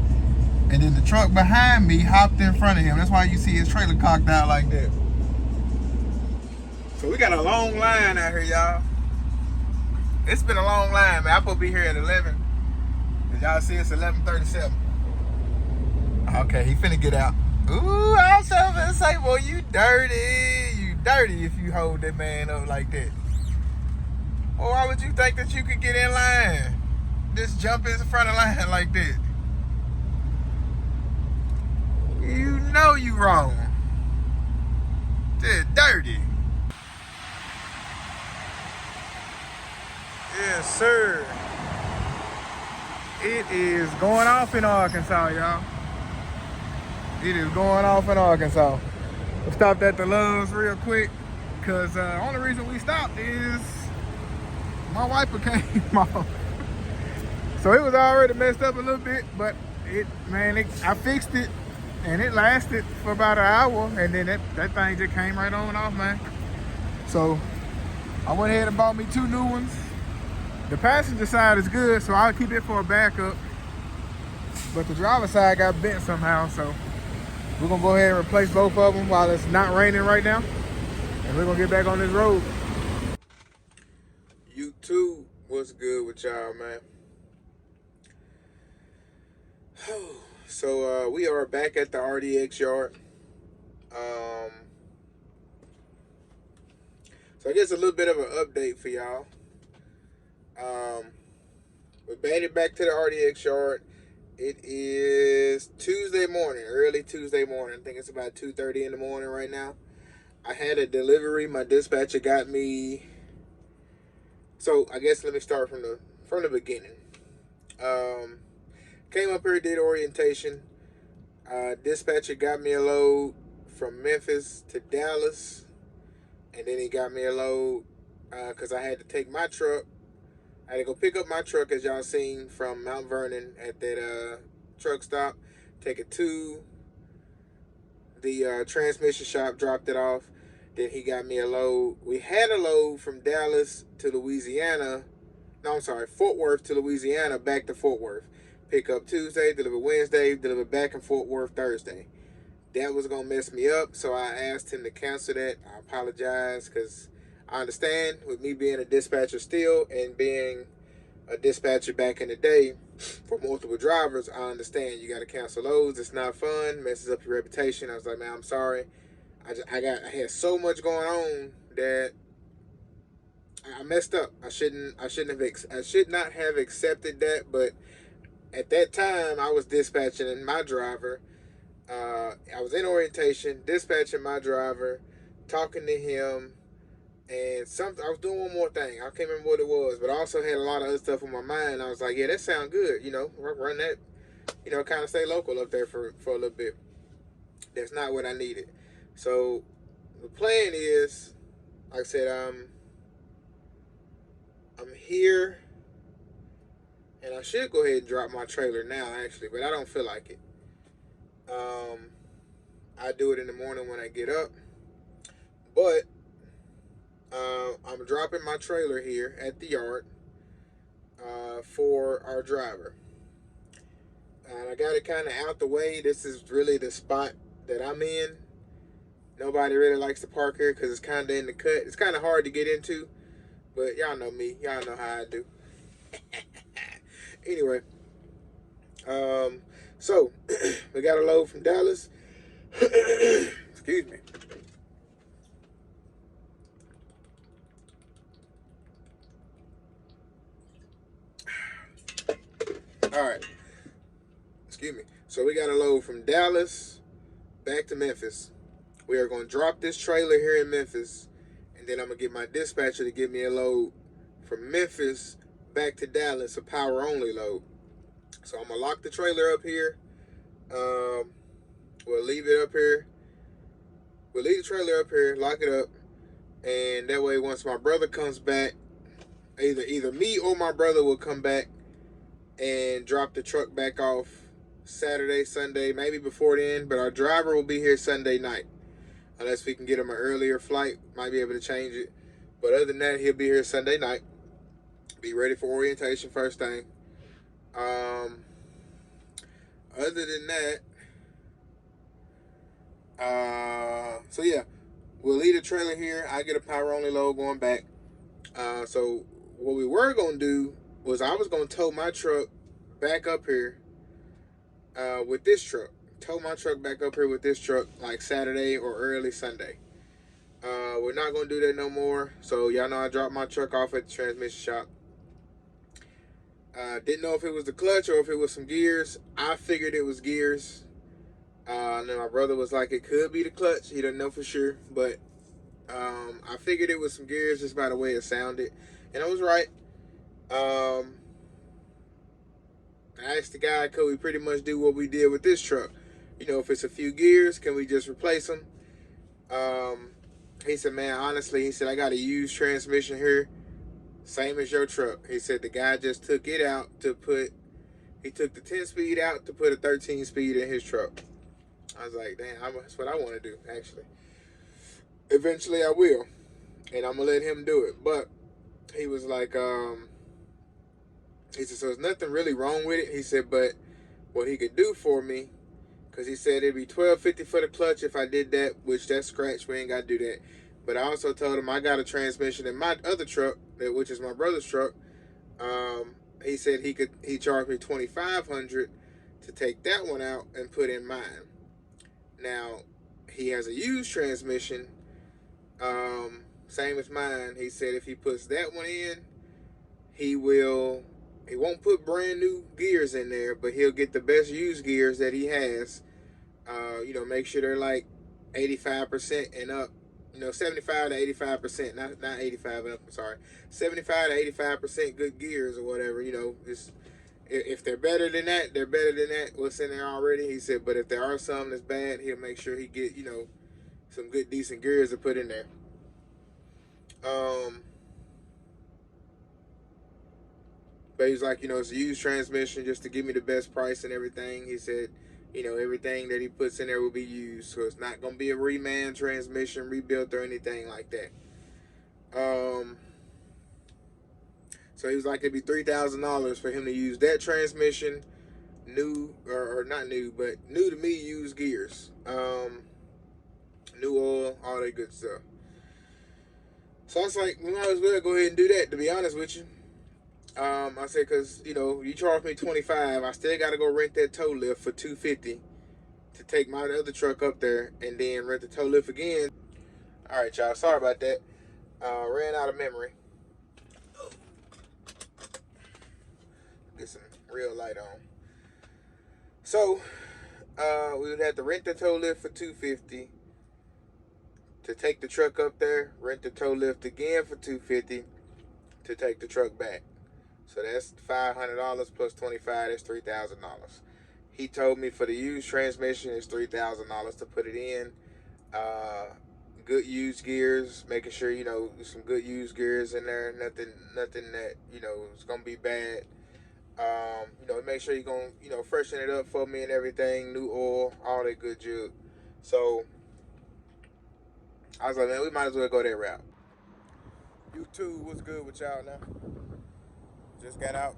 And then the truck behind me hopped in front of him. That's why you see his trailer cocked out like that. So we got a long line out here, y'all. It's been a long line, man. I'm supposed to be here at 11. As y'all see, it's 11:37. Okay, he finna get out. Ooh, I was gonna say, boy, you dirty. You dirty if you hold that man up like that. Or why would you think that you could get in line? Just jump in front of line like that. You know you wrong. Just dirty. Yes, sir. It is going off in Arkansas, y'all. It is going off in Arkansas. We stopped at the Love's real quick because the only reason we stopped is my wiper came off. So it was already messed up a little bit, but I fixed it and it lasted for about an hour, and then that thing just came right on and off, man. So I went ahead and bought me 2 new ones. The passenger side is good, so I'll keep it for a backup. But the driver side got bent somehow, so we're gonna go ahead and replace both of them while it's not raining right now. And we're gonna get back on this road. YouTube, what's good with y'all, man? So we are back at the RDX yard. So I guess a little bit of an update for y'all. We made it back to the RDX yard. It is Tuesday morning, early Tuesday morning. I think it's about 2:30 in the morning right now. I had a delivery. My dispatcher got me. So I guess let me start from the beginning. Came up here, did orientation. Dispatcher got me a load from Memphis to Dallas, and then he got me a load because I had to take my truck. I had to go pick up my truck, as y'all seen, from Mount Vernon at that truck stop. Take it to the transmission shop, dropped it off. Then he got me a load. We had a load from Dallas to Louisiana. No, I'm sorry, Fort Worth to Louisiana, back to Fort Worth. Pick up Tuesday, deliver Wednesday, deliver back in Fort Worth Thursday. That was going to mess me up, so I asked him to cancel that. I apologize, because I understand with me being a dispatcher still and being a dispatcher back in the day for multiple drivers, I understand you got to cancel loads. It's not fun, messes up your reputation. I was like, man, I'm sorry. I had so much going on that I messed up. I should not have accepted that, but at that time I was dispatching my driver. I was in orientation, dispatching my driver, talking to him, and I was doing one more thing. I can't remember what it was, but I also had a lot of other stuff on my mind. I was like, yeah, that sounds good. Run that, kind of stay local up there for a little bit. That's not what I needed. So the plan is, like I said, I'm here, and I should go ahead and drop my trailer now, actually, but I don't feel like it. I do it in the morning when I get up, but I'm dropping my trailer here at the yard for our driver. And I got it kind of out the way. This is really the spot that I'm in. Nobody really likes to park here because it's kind of in the cut. It's kind of hard to get into, but y'all know me. Y'all know how I do. Anyway, so we got a load from Dallas. Excuse me. All right. Excuse me. So we got a load from Dallas back to Memphis. We are going to drop this trailer here in Memphis, and then I'm going to get my dispatcher to give me a load from Memphis back to Dallas, a power-only load. So I'm going to lock the trailer up here. We'll leave it up here. We'll leave the trailer up here, lock it up, and that way once my brother comes back, either me or my brother will come back and drop the truck back off Saturday, Sunday, maybe before then, but our driver will be here Sunday night. Unless we can get him an earlier flight, might be able to change it. But other than that, he'll be here Sunday night. Be ready for orientation first thing. Other than that, so yeah, we'll leave the trailer here. I get a power only load going back. So what we were gonna do was I was gonna tow my truck back up here with this truck. Tow my truck back up here with this truck like Saturday or early Sunday. We're not gonna do that no more. So y'all know I dropped my truck off at the transmission shop. Didn't know if it was the clutch or if it was some gears. I figured it was gears. And then my brother was like, it could be the clutch. He didn't know for sure, but I figured it was some gears just by the way it sounded, and I was right. I asked the guy, could we pretty much do what we did with this truck? You know, if it's a few gears, can we just replace them? He said, man, honestly, he said, I got a used transmission here, same as your truck. He said the guy just took it out to put, he took the 10-speed out to put a 13-speed in his truck. I was like, damn, that's what I want to do, actually. Eventually I will, and I'm going to let him do it. But he was like, he said, so there's nothing really wrong with it. He said, but what he could do for me, because he said it'd be $12.50 for the clutch if I did that, which that's scratch. We ain't got to do that. But I also told him I got a transmission in my other truck, which is my brother's truck. He said he charged me $2,500 to take that one out and put in mine. Now, he has a used transmission, same as mine. He said if he puts that one in, he won't put brand new gears in there, but he'll get the best used gears that he has. You know, make sure they're like 85% and up. You know, 75 to 85%, not 85 and up. I'm sorry, 75 to 85% good gears or whatever. You know, just if they're better than that, they're better than that. What's in there already? He said, but if there are some that's bad, he'll make sure he get, you know, some good decent gears to put in there. But he's like, you know, it's a used transmission just to give me the best price and everything. He said, you know, everything that he puts in there will be used. So it's not going to be a reman transmission, rebuilt or anything like that. So he was like, it'd be $3,000 for him to use that transmission, new, or not new, but new to me, used gears. New oil, all that good stuff. So I was like, we might as well go ahead and do that, to be honest with you. I said, cause you know, you charged me $25. I still gotta go rent that tow lift for $250 to take my other truck up there, and then rent the tow lift again. All right, y'all. Sorry about that. Ran out of memory. Get some real light on. So, we would have to rent the tow lift for $250 to take the truck up there. Rent the tow lift again for $250 to take the truck back. So that's $500 plus $25. That's $3,000. He told me for the used transmission, it's $3,000 to put it in. Good used gears, making sure, you know, some good used gears in there. Nothing that, you know, is gonna be bad. You know, make sure you're gonna, you know, freshen it up for me and everything. New oil, all that good jug. So I was like, man, we might as well go that route. YouTube, what's good with y'all now? Just got out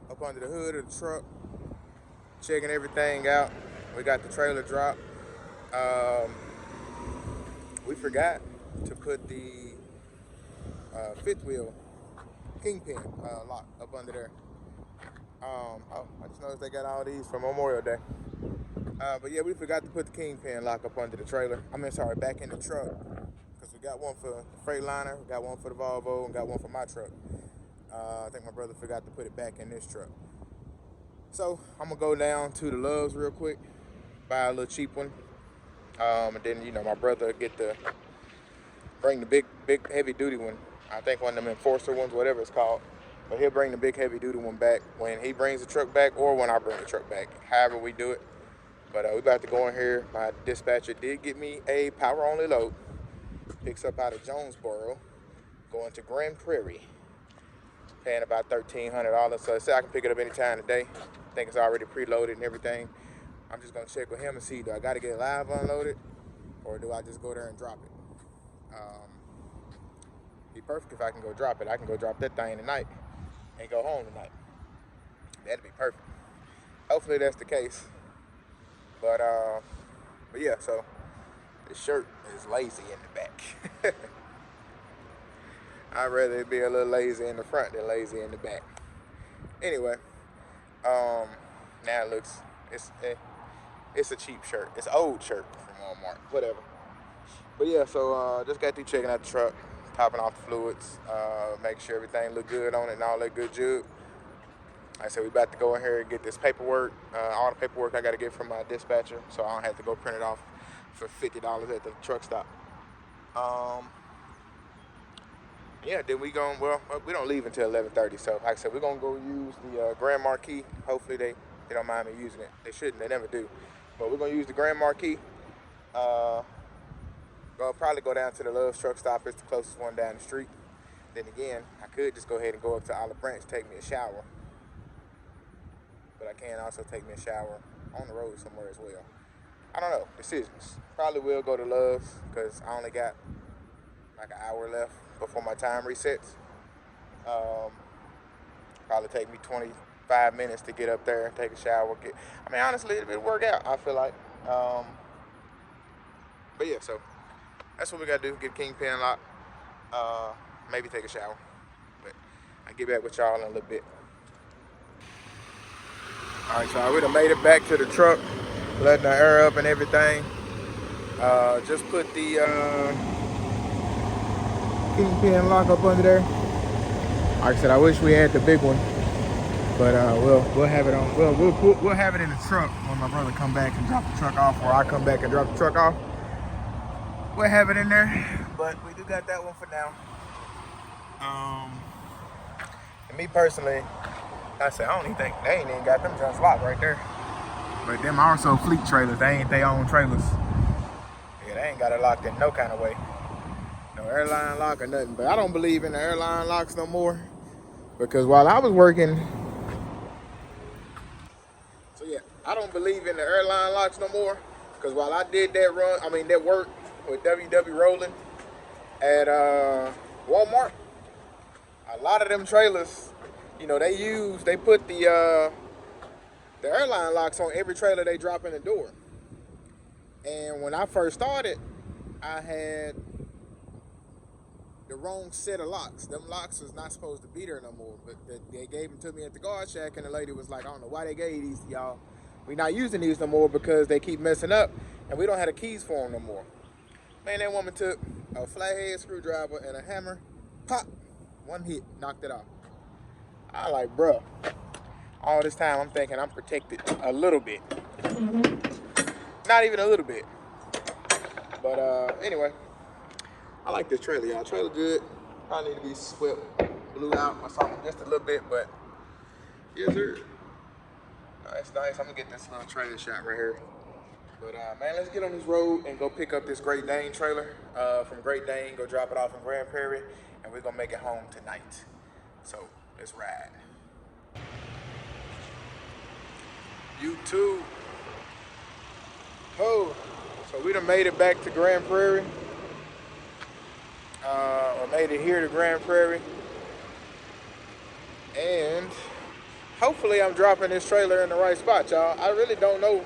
up under the hood of the truck, checking everything out. We got the trailer drop. We forgot to put the fifth wheel kingpin lock up under there. Oh, I just noticed they got all these for Memorial Day. But yeah, we forgot to put the kingpin lock up under the trailer. I mean, sorry, back in the truck. Because we got one for the Freightliner, we got one for the Volvo, and got one for my truck. I think my brother forgot to put it back in this truck. So I'm gonna go down to the Loves real quick, buy a little cheap one. And then, you know, my brother get to bring the big heavy duty one. I think one of them Enforcer ones, whatever it's called. But he'll bring the big heavy duty one back when he brings the truck back or when I bring the truck back, however we do it. But we about to go in here. My dispatcher did get me a power only load. Picks up out of Jonesboro, going to Grand Prairie. Paying about $1,300. So I said I can pick it up any time today. I think it's already preloaded and everything. I'm just gonna check with him and see, do I gotta get it live unloaded or do I just go there and drop it? Be perfect if I can go drop it. I can go drop that thing tonight and go home tonight. That'd be perfect. Hopefully that's the case. But yeah, so this shirt is lazy in the back. I'd rather it be a little lazy in the front than lazy in the back. Anyway, now it looks, it's a cheap shirt. It's an old shirt from Walmart, whatever. But yeah, so just got through checking out the truck, topping off the fluids, making sure everything look good on it and all that good jug. Like I said, we about to go in here and get this paperwork, all the paperwork I got to get from my dispatcher, so I don't have to go print it off for $50 at the truck stop. Yeah, then we going, well, we don't leave until 11:30, so like I said, we're going to go use the Grand Marquis. Hopefully they don't mind me using it. They shouldn't, they never do. But we're going to use the Grand Marquis. Gonna probably go down to the Love's truck stop. It's the closest one down the street. Then again, I could just go ahead and go up to Olive Branch, take me a shower. But I can also take me a shower on the road somewhere as well. I don't know, decisions. Probably will go to Love's because I only got like an hour left before my time resets. Probably take me 25 minutes to get up there and take a shower. I mean, honestly, it'll work out, I feel like. But yeah, so that's what we gotta do, get a kingpin lock, maybe take a shower. But I'll get back with y'all in a little bit. All right, y'all, we done made it back to the truck, letting the air up and everything. Just put the kingpin lock up under there. Like I said, I wish we had the big one, but we'll have it on. We'll have it in the truck when my brother come back and drop the truck off, or I come back and drop the truck off. We'll have it in there, but we do got that one for now. And me personally, I said I don't even think they ain't even got them just locked right there. But them also fleet trailers, they ain't their own trailers. Yeah, they ain't got it locked in no kind of way. No airline lock or nothing. But I don't believe in the airline locks no more. Because while I was working, so yeah, I don't believe in the airline locks no more. Because while I did that that work with ROWLAND at Walmart, a lot of them trailers, you know, they put the airline locks on every trailer they drop in the door. And when I first started, I had the wrong set of locks. Them locks was not supposed to be there no more, but they gave them to me at the guard shack, and the lady was like, I don't know why they gave these to y'all. We not using these no more because they keep messing up, and we don't have the keys for them no more. Man, that woman took a flathead screwdriver and a hammer, pop, one hit, knocked it off. I like, bruh, all this time I'm thinking I'm protected a little bit. Not even a little bit. But anyway, I like this trailer, y'all. Trailer good. Probably need to be swept, blew out or something just a little bit, but yes, sir. No, it's nice. I'm gonna get this little trailer shot right here. But man, let's get on this road and go pick up this Great Dane trailer from Great Dane, go drop it off in Grand Prairie, and we're gonna make it home tonight. So let's ride. YouTube. Oh, so we done made it back to Grand Prairie. Or made it here to Grand Prairie. And hopefully I'm dropping this trailer in the right spot, y'all. I really don't know,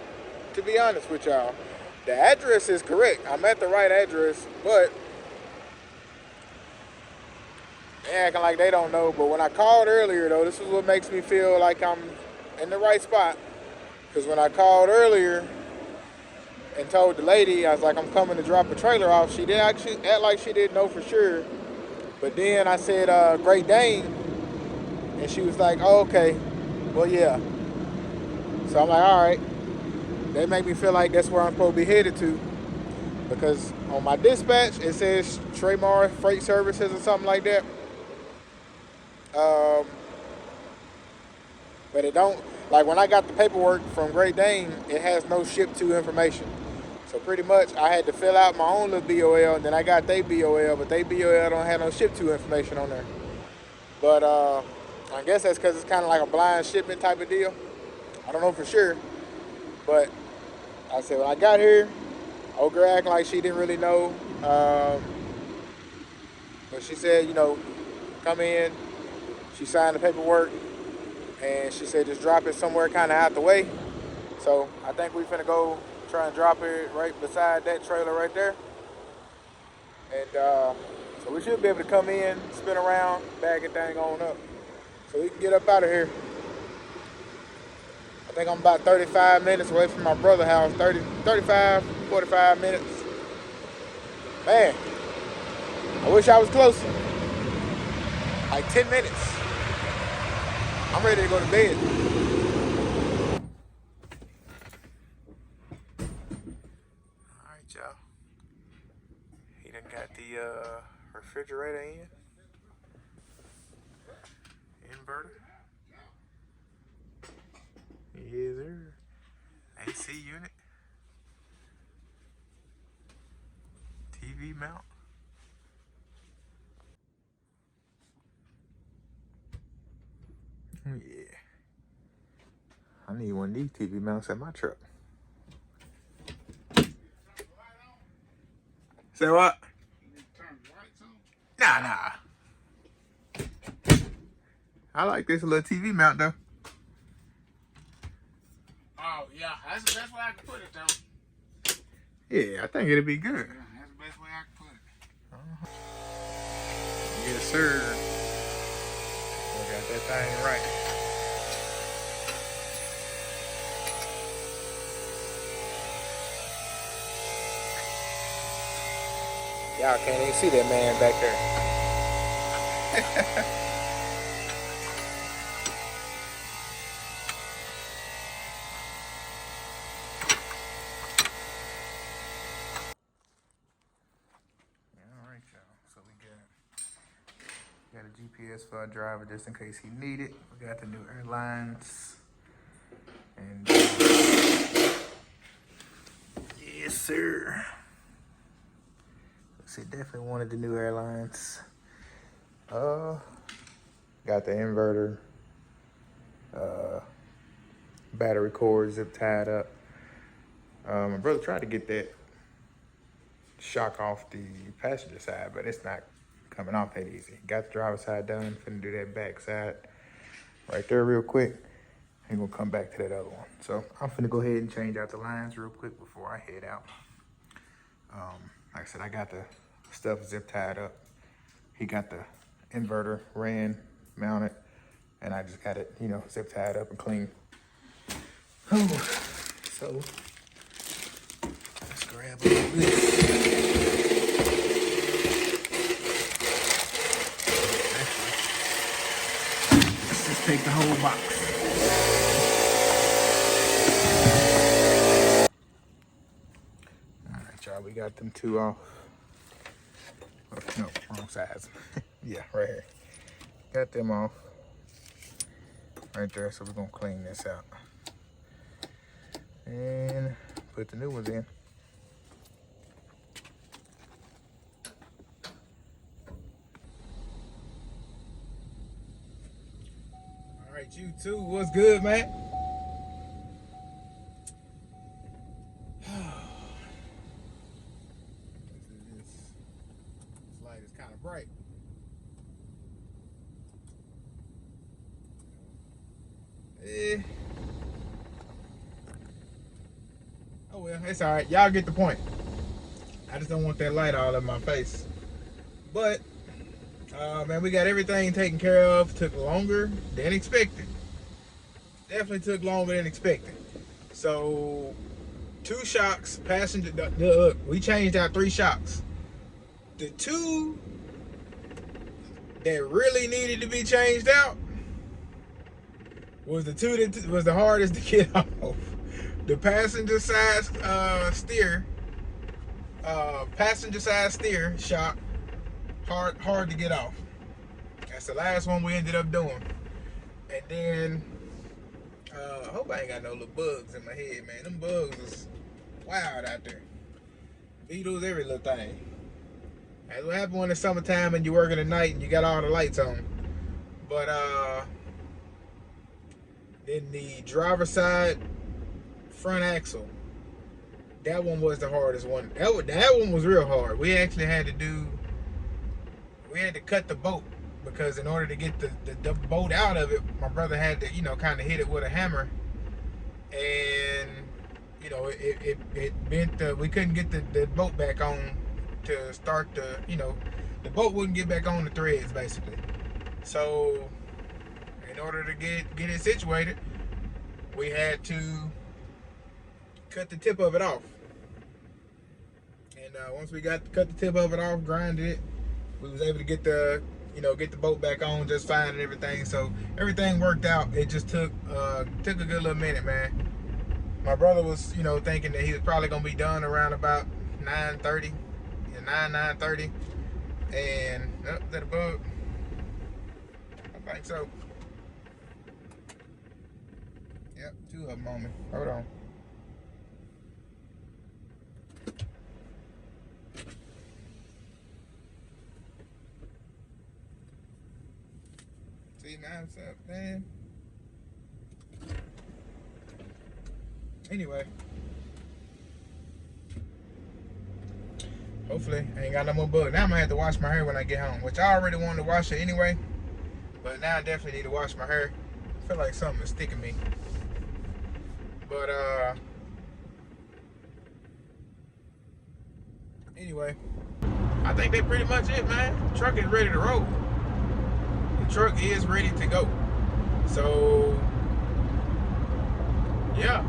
to be honest with y'all. The address is correct. I'm at the right address, but they acting like they don't know. But when I called earlier, though, this is what makes me feel like I'm in the right spot. Because when I called earlier and told the lady, I was like, I'm coming to drop a trailer off, she did actually act like she didn't know for sure. But then I said, Great Dane, and she was like, oh, okay, well, yeah. So I'm like, all right. They make me feel like that's where I'm supposed to be headed to. Because on my dispatch, it says Traymar Freight Services or something like that. But it don't, like when I got the paperwork from Great Dane, it has no ship to information. So pretty much I had to fill out my own little BOL, and then I got their BOL, but their BOL don't have no ship to information on there. But I guess that's because it's kind of like a blind shipment type of deal. I don't know for sure. But I said, when I got here, old girl acting like she didn't really know. But she said, you know, come in. She signed the paperwork, and she said just drop it somewhere kind of out the way. So I think we finna go try and drop it right beside that trailer right there. And So we should be able to come in, spin around, bag the thing on up. So we can get up out of here. I think I'm about 35 minutes away from my brother's house. 35, 45 minutes. Man, I wish I was closer. Like 10 minutes. I'm ready to go to bed. All right, y'all. He done got the refrigerator in. Inverter. Yes, sir. AC unit. TV mount. Yeah. I need one of these TV mounts at my truck. Say what? Nah. I like this little TV mount though. Oh, yeah. That's the best way I can put it, though. Yeah, I think it'll be good. Yeah, that's the best way I can put it. Yes, sir. We got that thing right. Y'all can't even see that man back there. Alright, y'all. So we got a GPS for our driver just in case he need it. We got the new airlines. And yes, sir. He definitely wanted the new airlines. Got the inverter, battery cord zip tied up. My brother tried to get that shock off the passenger side, but it's not coming off that easy. Got the driver's side done, finna do that back side right there real quick. And gonna come back to that other one. So I'm finna go ahead and change out the lines real quick before I head out. Like I said, I got the stuff zip tied up. He got the inverter ran, mounted, and I just got it, zip tied up and clean. So let's grab all this. Actually, let's just take the whole box. All right, y'all, we got them two off. Oh, no, wrong size. Yeah, right here. Got them off. Right there, so we're gonna clean this out. And put the new ones in. All right, you too. What's good, man? This light is kind of bright. Oh well, it's all right. Y'all get the point. I just don't want that light all in my face. But man, we got everything taken care of. Took longer than expected. Definitely took longer than expected. So 2 shocks, passenger. Look, we changed out 3 shocks. The 2 that really needed to be changed out was the 2 that was the hardest to get off. The passenger side steer shock, hard to get off. That's the last one we ended up doing. And then I hope I ain't got no little bugs in my head, man. Them bugs is wild out there. Beetles, every little thing. That's what happened when it's summertime and you're working at night and you got all the lights on. But then the driver's side front axle, that one was the hardest one. That one was real hard. We actually had to cut the bolt, because in order to get the bolt out of it, my brother had to, kind of hit it with a hammer, and it bent. We couldn't get the bolt back on to start the, the boat wouldn't get back on the threads basically. So in order to get it situated, we had to cut the tip of it off. And once we cut the tip of it off, grinded it, we was able to get the boat back on just fine and everything. So everything worked out. It just took a good little minute, man. My brother was, thinking that he was probably gonna be done around about 9:30, 9:30. And is that a bug? I think so. Yep, 2 of them on me. Hold on. See, now it's up, man. Anyway, hopefully I ain't got no more bug. Now I'm gonna have to wash my hair when I get home, which I already wanted to wash it anyway, but now I definitely need to wash my hair. I feel like something is sticking me. But anyway, I think that's pretty much it, man. The truck is ready to roll. The truck is ready to go. So yeah,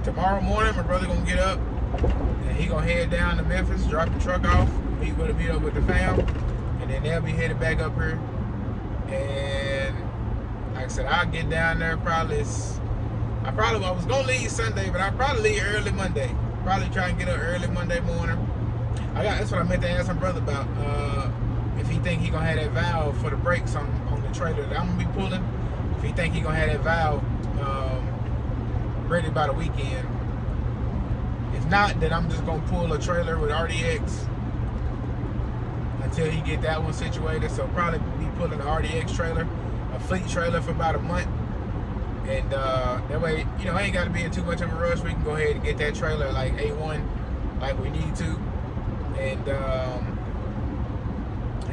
tomorrow morning my brother gonna get up and he gonna head down to Memphis, drop the truck off, meet up with the fam, and then they'll be headed back up here. And like I said, I'll get down there I was gonna leave Sunday, but I'll probably leave early Monday. Probably try and get up early Monday morning. That's what I meant to ask my brother about. If he think he gonna have that valve for the brakes on the trailer that I'm gonna be pulling. If he think he gonna have that valve ready by the weekend. If not, then I'm just gonna pull a trailer with RDX until he get that one situated. So probably be pulling an RDX trailer, a fleet trailer for about a month. And that way, I ain't got to be in too much of a rush. We can go ahead and get that trailer like A1, like we need to, and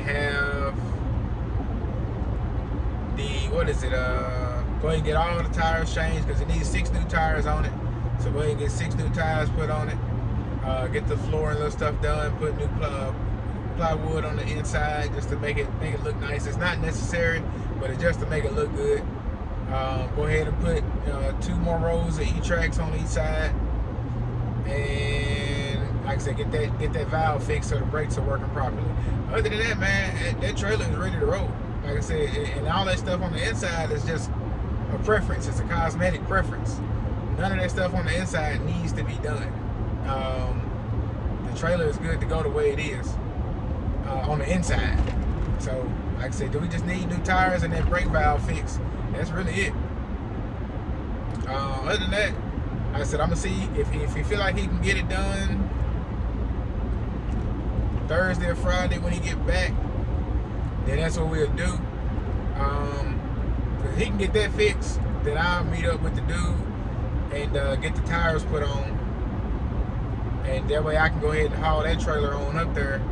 have go ahead and get all the tires changed because it needs 6 new tires on it. So go ahead and get 6 new tires put on it. Get the floor and little stuff done. Put new plywood on the inside just to make it look nice. It's not necessary, but it's just to make it look good. Go ahead and put 2 more rows of E-tracks on each side, and like I said, get that valve fixed so the brakes are working properly. Other than that, man, that trailer is ready to roll. Like I said, and all that stuff on the inside is just a preference. It's a cosmetic preference. None of that stuff on the inside needs to be done. The trailer is good to go the way it is on the inside. So, like I said, do we just need new tires and then brake valve fixed? That's really it. Other than that, like I said, I'm gonna see if he feel like he can get it done Thursday or Friday when he get back. Then that's what we'll do. If he can get that fixed, then I'll meet up with the dude and get the tires put on. And that way I can go ahead and haul that trailer on up there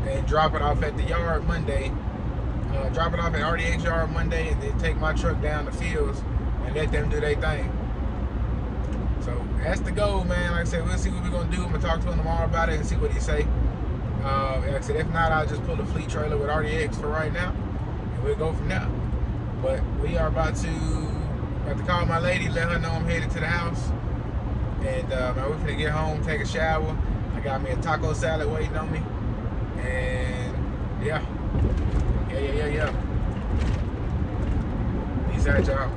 and drop it off at the yard Monday. Drop it off at RDX yard Monday, and then take my truck down the fields and let them do their thing. So that's the goal, man. Like I said, we'll see what we're gonna do. I'm gonna talk to him tomorrow about it and see what he say. Like I said, if not, I'll just pull the fleet trailer with RDX for right now, and we'll go from there. But we are about to call my lady, let her know I'm headed to the house, and we're gonna get home, take a shower. I got me a taco salad waiting on me, and yeah. Peace out, y'all.